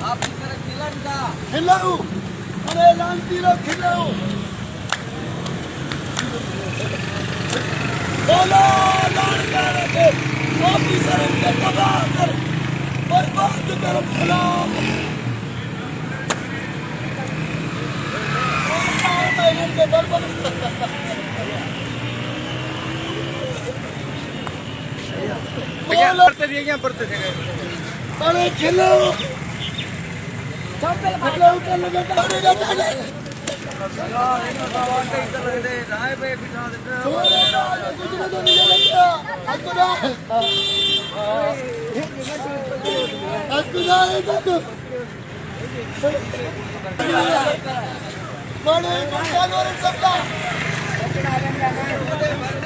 आपकी तरफ खिलन था खिलाओ अरे लांती लो खिलाओ बोलो लाल के ऑफिसर के तबाह कर बर्बाद कर खिलाओ इनके बर्बाद अरे खिलाओ खिलाओ कर लगा बड़े